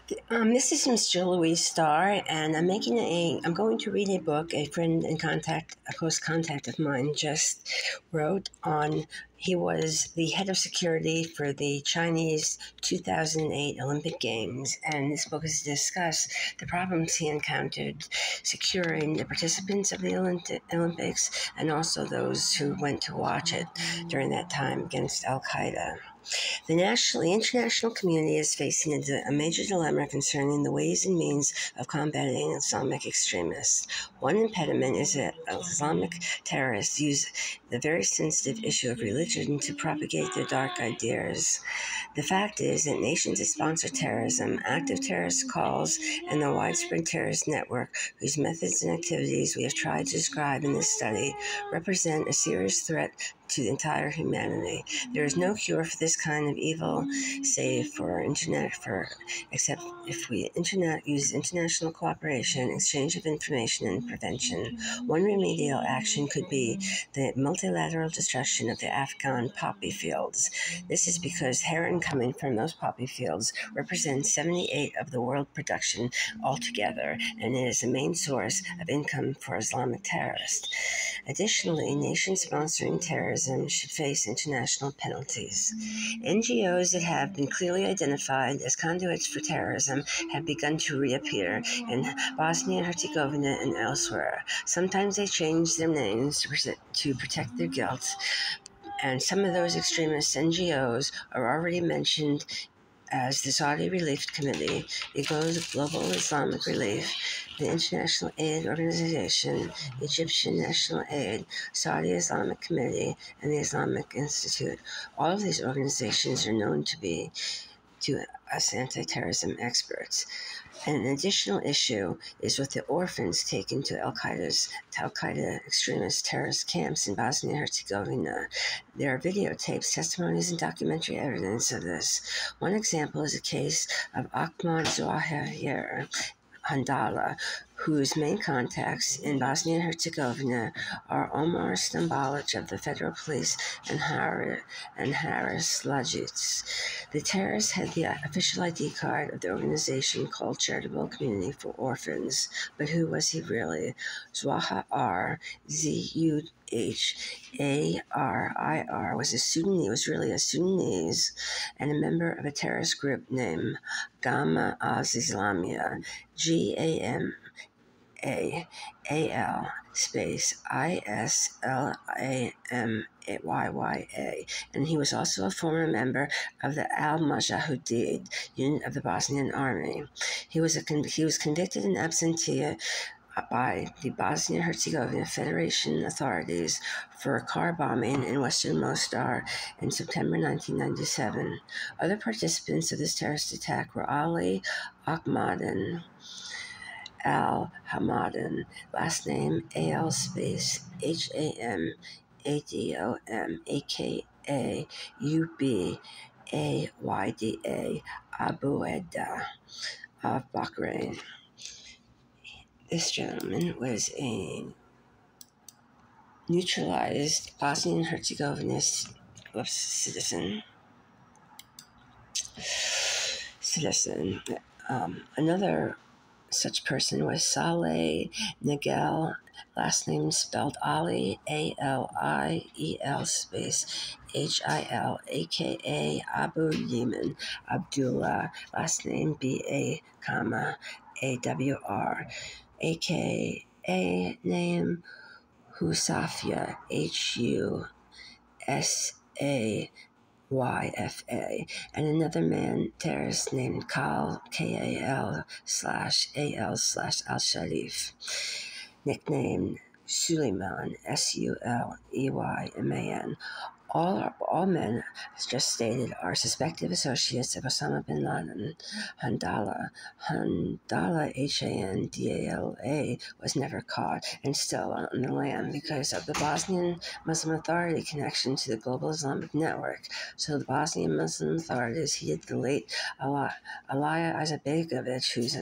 This is Mr. Louise Starr, and I'm going to read a book a friend and a close contact of mine just wrote on. He was the head of security for the Chinese 2008 Olympic Games, and this book is to discuss the problems he encountered securing the participants of the Olympics and also those who went to watch it during that time against Al Qaeda. The international community is facing a major dilemma concerning the ways and means of combating Islamic extremists. One impediment is that Islamic terrorists use the very sensitive issue of religion to propagate their dark ideas. The fact is that nations that sponsor terrorism, active terrorist calls, and the widespread terrorist network whose methods and activities we have tried to describe in this study represent a serious threat to the entire humanity. There is no cure for this kind of evil, save except if we use international cooperation, exchange of information, and prevention. One remedial action could be the multilateral destruction of the Afghan poppy fields. This is because heroin coming from those poppy fields represents 78% of the world production altogether, and it is the main source of income for Islamic terrorists. Additionally, nations sponsoring terrorism should face international penalties. NGOs that have been clearly identified as conduits for terrorism have begun to reappear in Bosnia and Herzegovina and elsewhere. Sometimes they change their names to protect their guilt, and some of those extremist NGOs are already mentioned as the Saudi Relief Committee, the Global Islamic Relief, the International Aid Organization, Egyptian National Aid, Saudi Islamic Committee, and the Islamic Institute. All of these organizations are known to us anti-terrorism experts. And an additional issue is with the orphans taken to Al Qaeda extremist terrorist camps in Bosnia and Herzegovina. There are videotapes, testimonies, and documentary evidence of this. One example is a case of Ahmad Zawahir Handala, whose main contacts in Bosnia and Herzegovina are Omar Stambolic of the Federal Police and Haris Lajic. The terrorist had the official ID card of the organization called Charitable Community for Orphans, but who was he really? Zawahir, Zuhairir, was really a Sudanese and a member of a terrorist group named Gamma Islamia, GAMAAL space ISLAMYYA, and he was also a former member of the Al-Mujahideen unit of the Bosnian Army. He was convicted in absentia by the Bosnia-Herzegovina Federation authorities for a car bombing in western Mostar in September 1997. Other participants of this terrorist attack were Ali Ahmadin Al-Hamadan, last name AL space HAMADOM AKA UBAYDA Abu of Bahrain. This gentleman was a neutralized Bosnian Herzegovina citizen. Another such person was Saleh Nagel, last name spelled Ali, ALIEL space HIL, aka Abu Yemen Abdullah, last name BA, AWR, aka name Husafia, HUSAYFA, and another man terrorist named Kal/AL/Al-Sharif, nicknamed Suleiman, SULEYMAN. All men, as just stated, are suspected associates of Osama bin Laden. Handala, Handala, was never caught and still on the lam because of the Bosnian Muslim Authority connection to the Global Islamic Network. So the Bosnian Muslim authorities heeded the late Alija Izetbegovic, who's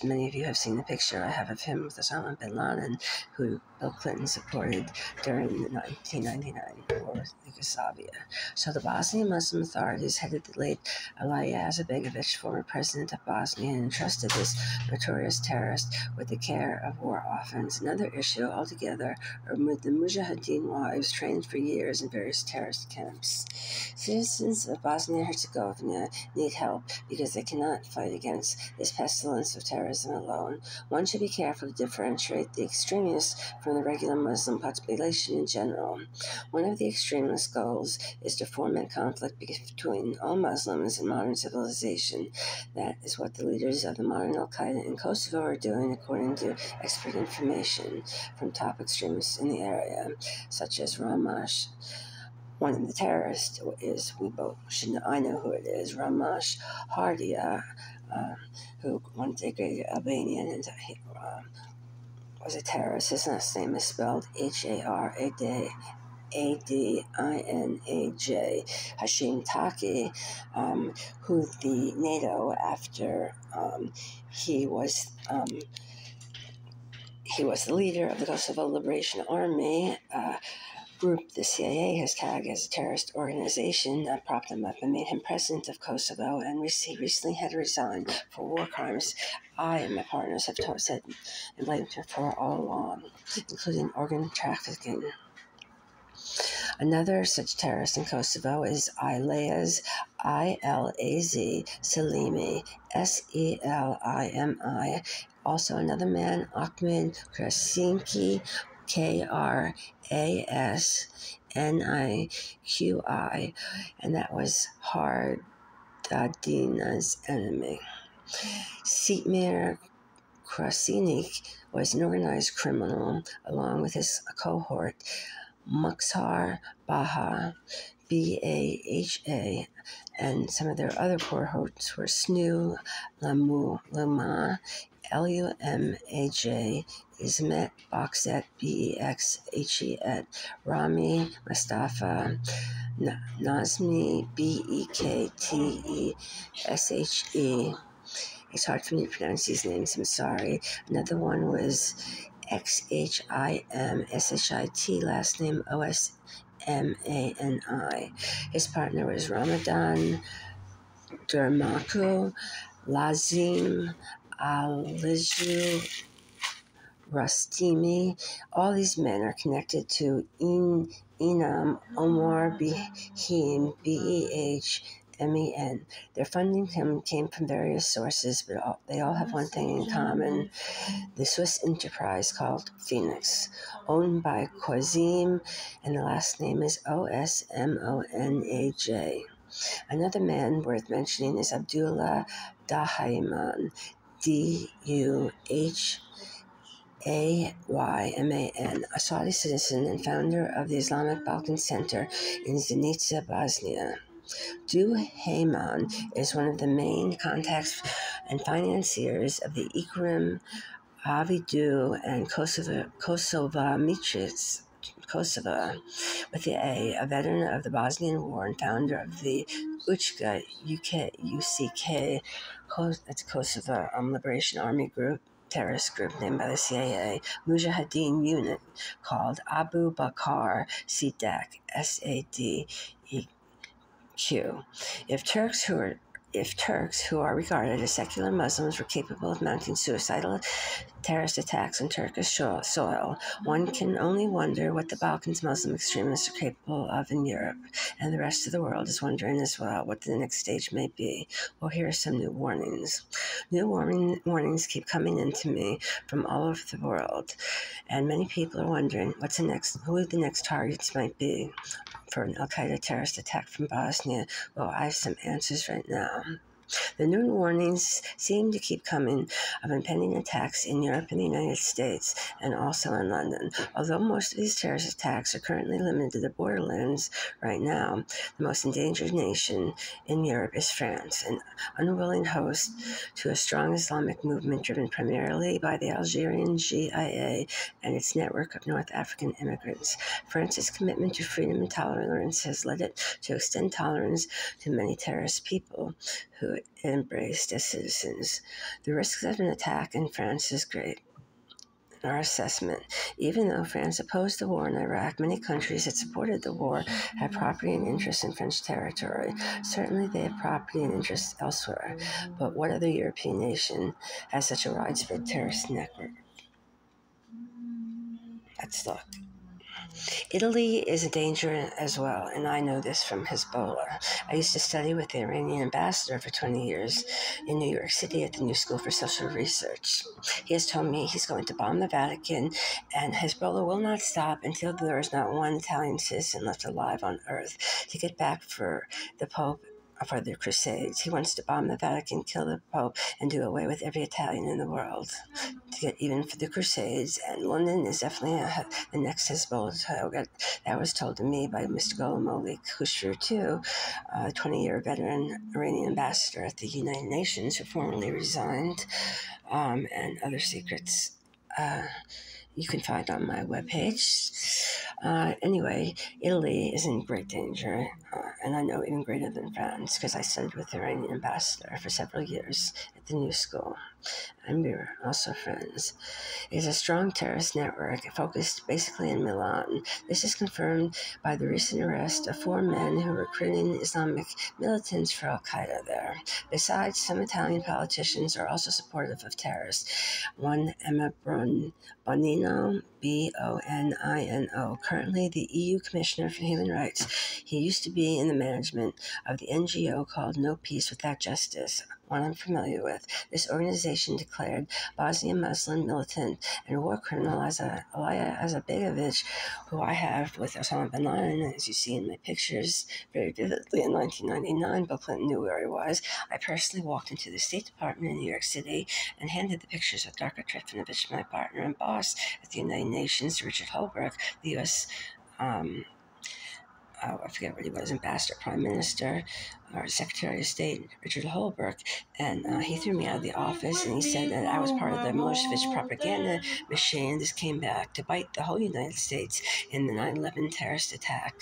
many of you have seen the picture I have of him with Osama bin Laden, who Bill Clinton supported during the 1999 war. Yugoslavia. So the Bosnian Muslim authorities headed the late Alija Izetbegovic, former president of Bosnia, and entrusted this notorious terrorist with the care of war orphans. Another issue altogether are the Mujahideen wives trained for years in various terrorist camps. Citizens of Bosnia and Herzegovina need help because they cannot fight against this pestilence of terrorism alone. One should be careful to differentiate the extremists from the regular Muslim population in general. One of the extremist goals is to foment conflict between all Muslims and modern civilization. That is what the leaders of the modern Al-Qaeda in Kosovo are doing, according to expert information from top extremists in the area, such as Ramash. One of the terrorists is, I know who it is, Ramash Hardia, who once a great Albanian and was a terrorist. His last name is spelled Haradinaj. Hashim Taki, who the NATO, after he was the leader of the Kosovo Liberation Army group the CIA has tagged as a terrorist organization, propped him up and made him president of Kosovo, and he recently had to resign for war crimes. I and my partners have said and blamed him for all along, including organ trafficking. Another such terrorist in Kosovo is Ilaz Salimi, Selimi. Also another man, Ahmed Krasinski, Krasniqi, and that was Haradinaj's enemy. Sitmir Krasniqi was an organized criminal along with his cohort Mukhtar Baha, Baha, and some of their other cohorts were Snu Lama, Lumaj, Ismet Boxet, Bexhet, Rami Mustafa, Nazmi, Bekteshe. It's hard for me to pronounce these names, I'm sorry. Another one was Xhimshit, last name Osmani. His partner was Ramadan Dermaku, Lazim Aliju Rastimi. All these men are connected to Inam Omar Behim, Behmen. Their funding came from various sources, but they all have one thing in common: the Swiss enterprise called Phoenix, owned by Qasim, and the last name is Osmonaj. Another man worth mentioning is Abdullah Dahayman, Duhayman, a Saudi citizen and founder of the Islamic Balkan Center in Zenica, Bosnia. Duhayman is one of the main contacts and financiers of the Ikrim Avidu and Kosova Mitric, Kosovo, with the a veteran of the Bosnian War and founder of the UCK, that's Kosovo Liberation Army group, terrorist group named by the CIA, Mujahideen unit called Abu Bakr Sidak, SADEQ. If Turks who are regarded as secular Muslims were capable of mounting suicidal terrorist attacks on Turkish soil, one can only wonder what the Balkans Muslim extremists are capable of in Europe, and the rest of the world is wondering as well what the next stage may be. Well, here are some new warnings. New warnings keep coming into me from all over the world, and many people are wondering who the next targets might be for an Al-Qaeda terrorist attack from Bosnia. Well, I have some answers right now. The new warnings seem to keep coming of impending attacks in Europe and the United States, and also in London. Although most of these terrorist attacks are currently limited to the borderlands right now, the most endangered nation in Europe is France, an unwilling host to a strong Islamic movement driven primarily by the Algerian GIA and its network of North African immigrants. France's commitment to freedom and tolerance has led it to extend tolerance to many terrorist people who it embraced as citizens. The risks of an attack in France is great. our assessment. Even though France opposed the war in Iraq, many countries that supported the war had property and interests in French territory. Certainly they have property and interests elsewhere, but what other European nation has such a widespread terrorist network? Let's look. Italy is a danger as well, and I know this from Hezbollah. I used to study with the Iranian ambassador for 20 years in New York City at the New School for Social Research. He has told me he's going to bomb the Vatican, and Hezbollah will not stop until there is not one Italian citizen left alive on earth to get back for the Pope for the Crusades. He wants to bomb the Vatican, kill the Pope, and do away with every Italian in the world to get even for the Crusades. And London is definitely the next Hezbollah target. That was told to me by Mr. Golamoli Kushru, too, a 20-year veteran Iranian ambassador at the United Nations who formerly resigned, and other secrets. You can find on my webpage. Anyway, Italy is in great danger, and I know even greater than France because I studied with the Iranian ambassador for several years at the New School, and we were also friends. It is a strong terrorist network focused basically in Milan. This is confirmed by the recent arrest of 4 men who were recruiting Islamic militants for Al-Qaeda there. Besides, some Italian politicians are also supportive of terrorists. One, Emma Bonino, Bonino, currently the EU Commissioner for Human Rights. He used to be in the management of the NGO called No Peace Without Justice, one I'm familiar with. This organization declared Bosnian Muslim militant and war criminal Alija Izetbegovic, who I have with Osama bin Laden, as you see in my pictures, very vividly in 1999. Bill Clinton knew where he was. I personally walked into the State Department in New York City and handed the pictures of Darko Trifunovic, my partner and boss at the United Nations, to Richard Holbrooke, the U.S. I forget what he was, ambassador, prime minister, or secretary of state, Richard Holbrooke, and he threw me out of the office, and he said that I was part of the Milosevic propaganda machine. This came back to bite the whole United States in the 9/11 terrorist attack.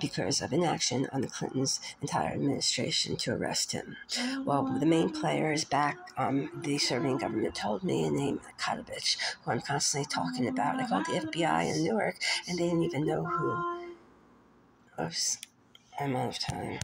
Because of inaction on the Clintons' entire administration to arrest him. Well, the main player is back. The Serbian government told me, named Kadovic, who I'm constantly talking about. I called the FBI in Newark, and they didn't even know who. Oops, I'm out of time.